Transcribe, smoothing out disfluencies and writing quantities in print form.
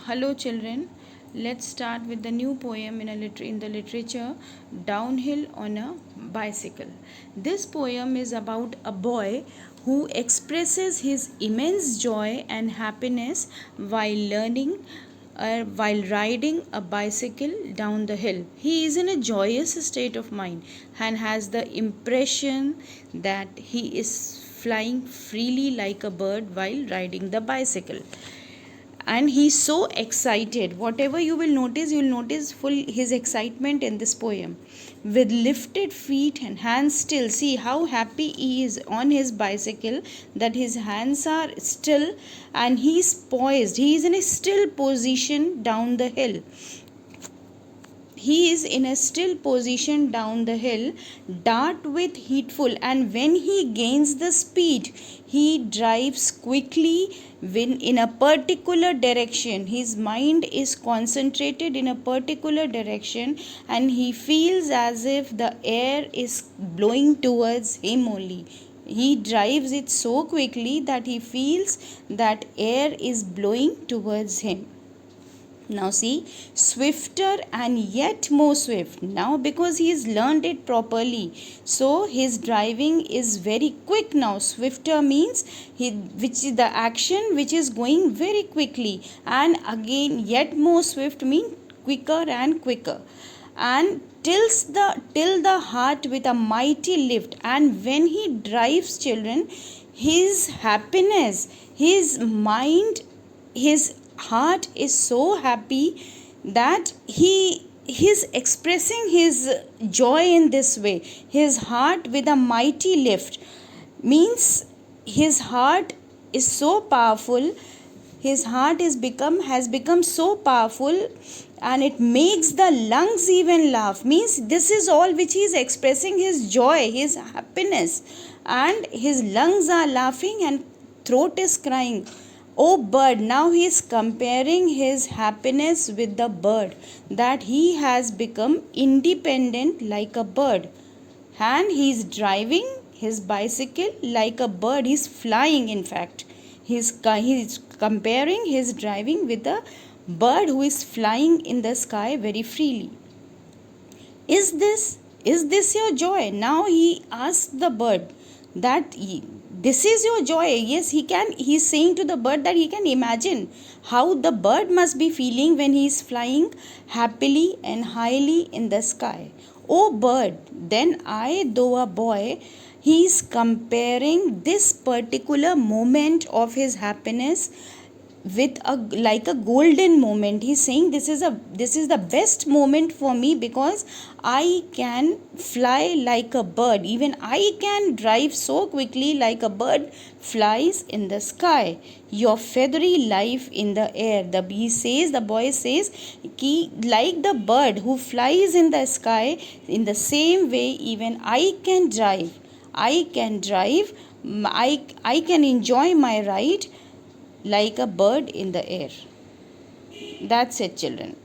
Hello children, let's start with the new poem in the literature Downhill on a Bicycle. This poem is about a boy who expresses his immense joy and happiness while riding a bicycle down the hill. He is in a joyous state of mind and has the impression that he is flying freely like a bird while riding the bicycle, and he's so excited. Whatever you will notice, you'll notice full his excitement in this poem. With lifted feet and hands still, see how happy he is on his bicycle, that his hands are still and he's poised, he is in a still position down the hill. He is in a still position down the hill, dart with heedful, and when he gains the speed, he drives quickly when in a particular direction. His mind is concentrated in a particular direction, and he feels as if the air is blowing towards him only. He drives it so quickly that he feels that air is blowing towards him. Now see, swifter and yet more swift. Now because he has learned it properly, so his driving is very quick now. Swifter means which is the action which is going very quickly, and again yet more swift means quicker and quicker, and till the heart with a mighty lift. And when he drives, children, his happiness, his mind, his heart is so happy that he is expressing his joy in this way. His heart with a mighty lift means his heart is so powerful. His heart has become so powerful, and it makes the lungs even laugh. Means this is all which he is expressing his joy, his happiness, and his lungs are laughing and throat is crying. Oh bird, now he is comparing his happiness with the bird, that he has become independent like a bird, and he is driving his bicycle like a bird. He is flying, in fact. He is comparing his driving with a bird who is flying in the sky very freely. Is this your joy? Now he asks the bird that this is your joy. Yes, he's saying to the bird that he can imagine how the bird must be feeling when he is flying happily and highly in the sky. Oh bird, then I, though a boy, he is comparing this particular moment of his happiness with a golden moment. He's saying this is the best moment for me, because I can fly like a bird. Even I can drive so quickly like a bird flies in the sky. Your feathery life in the air. The boy says ki, like the bird who flies in the sky, in the same way even I can drive. I can enjoy my ride like a bird in the air. That's it, children.